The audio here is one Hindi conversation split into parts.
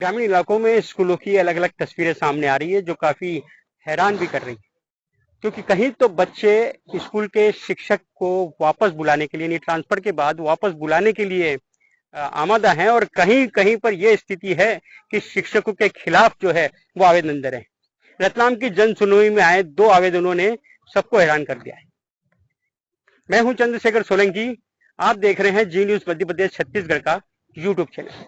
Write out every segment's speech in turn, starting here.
ग्रामीण इलाकों में स्कूलों की अलग अलग तस्वीरें सामने आ रही है जो काफी हैरान भी कर रही है। क्योंकि कहीं तो बच्चे स्कूल के शिक्षक को वापस बुलाने के लिए, यानी ट्रांसफर के बाद वापस बुलाने के लिए आमादा हैं, और कहीं कहीं पर यह स्थिति है कि शिक्षकों के खिलाफ जो है वो आवेदन दे रहे हैं। रतलाम की जन सुनवाई में आए 2 आवेदनों ने सबको हैरान कर दिया है। मैं हूं चंद्रशेखर सोलंकी। आप देख रहे हैं जी न्यूज मध्य प्रदेश छत्तीसगढ़ का यूट्यूब चैनल।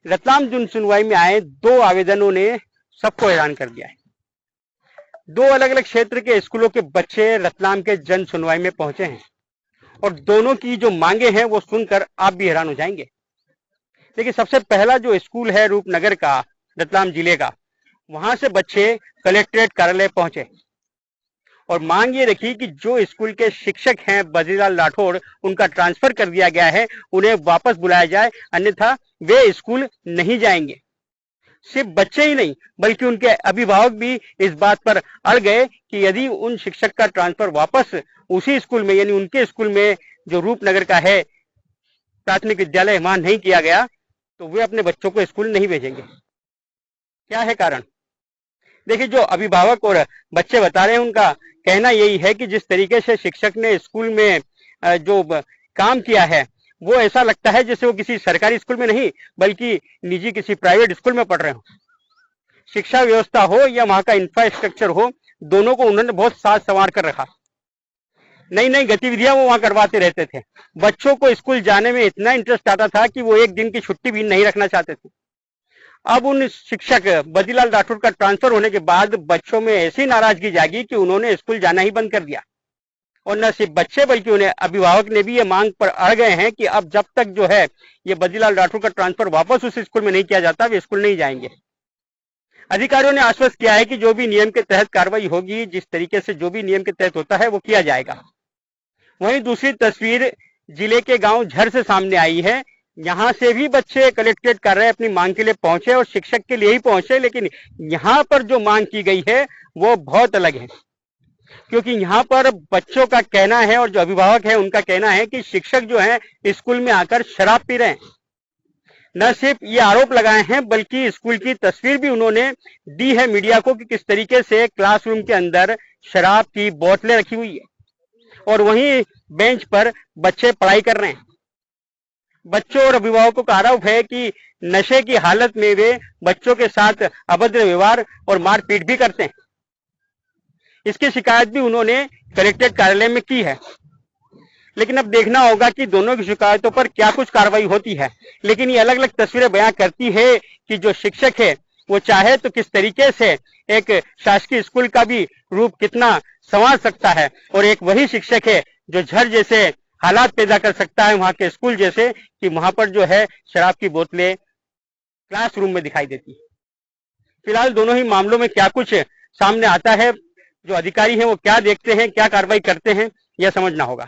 रतलाम जन सुनवाई में आए 2 आवेदनों ने सबको हैरान कर दिया है। 2 अलग अलग क्षेत्र के स्कूलों के बच्चे रतलाम के जन सुनवाई में पहुंचे हैं, और दोनों की जो मांगे हैं वो सुनकर आप भी हैरान हो जाएंगे। देखिए, सबसे पहला जो स्कूल है रूपनगर का, रतलाम जिले का, वहां से बच्चे कलेक्ट्रेट कार्यालय पहुंचे और मांग ये रखी कि जो स्कूल के शिक्षक हैं बद्रीलाल राठौड़, उनका ट्रांसफर कर दिया गया है, उन्हें वापस बुलाया जाए, अन्यथा वे स्कूल नहीं जाएंगे। सिर्फ बच्चे ही नहीं बल्कि उनके अभिभावक भी इस बात पर अड़ गए कि यदि उन शिक्षक का ट्रांसफर वापस उसी स्कूल में, यानी उनके स्कूल में जो रूपनगर का है प्राथमिक विद्यालय, वहां नहीं किया गया, तो वे अपने बच्चों को स्कूल नहीं भेजेंगे। क्या है कारण? देखिए, जो अभिभावक और बच्चे बता रहे हैं उनका कहना यही है कि जिस तरीके से शिक्षक ने स्कूल में जो काम किया है, वो ऐसा लगता है जैसे वो किसी सरकारी स्कूल में नहीं बल्कि निजी किसी प्राइवेट स्कूल में पढ़ रहे हो। शिक्षा व्यवस्था हो या वहां का इंफ्रास्ट्रक्चर हो, दोनों को उन्होंने बहुत साज संवार कर रखा। नई नई गतिविधियां वो वहां करवाते रहते थे। बच्चों को स्कूल जाने में इतना इंटरेस्ट आता था कि वो एक दिन की छुट्टी भी नहीं रखना चाहते थे। अब उन शिक्षक बद्रीलाल राठौड़ का ट्रांसफर होने के बाद बच्चों में ऐसी नाराजगी जागी कि उन्होंने स्कूल जाना ही बंद कर दिया। और न सिर्फ बच्चे बल्कि उन्हें अभिभावक ने भी ये मांग पर अड़ गए हैं कि अब जब तक जो है ये बद्रीलाल राठौड़ का ट्रांसफर वापस उस स्कूल में नहीं किया जाता, वे स्कूल नहीं जाएंगे। अधिकारियों ने आश्वस्त किया है कि जो भी नियम के तहत कार्रवाई होगी, जिस तरीके से जो भी नियम के तहत होता है वो किया जाएगा। वहीं दूसरी तस्वीर जिले के गांव झर से सामने आई है। यहाँ से भी बच्चे कलेक्ट्रेट कार्यालय अपनी मांग के लिए पहुंचे और शिक्षक के लिए ही पहुंचे, लेकिन यहाँ पर जो मांग की गई है वो बहुत अलग है। क्योंकि यहाँ पर बच्चों का कहना है और जो अभिभावक है उनका कहना है कि शिक्षक जो है स्कूल में आकर शराब पी रहे हैं। न सिर्फ ये आरोप लगाए हैं बल्कि स्कूल की तस्वीर भी उन्होंने दी है मीडिया को कि किस तरीके से क्लासरूम के अंदर शराब की बोतलें रखी हुई है और वहीं बेंच पर बच्चे पढ़ाई कर रहे हैं। बच्चों और अभिभावकों का आरोप है कि नशे की हालत में वे बच्चों के साथ अभद्र व्यवहार और मारपीट भी करते हैं। इसकी शिकायत भी उन्होंने कलेक्ट्रेट कार्यालय में की है। लेकिन अब देखना होगा कि दोनों की शिकायतों पर क्या कुछ कार्रवाई होती है। लेकिन ये अलग अलग तस्वीरें बयां करती है कि जो शिक्षक है वो चाहे तो किस तरीके से एक शासकीय स्कूल का भी रूप कितना संवार सकता है, और एक वही शिक्षक है जो झर जैसे हालात पैदा कर सकता है वहां के स्कूल जैसे, कि वहां पर जो है शराब की बोतलें क्लासरूम में दिखाई देती है। फिलहाल दोनों ही मामलों में क्या कुछ सामने आता है, जो अधिकारी हैं वो क्या देखते हैं, क्या कार्रवाई करते हैं, यह समझना होगा।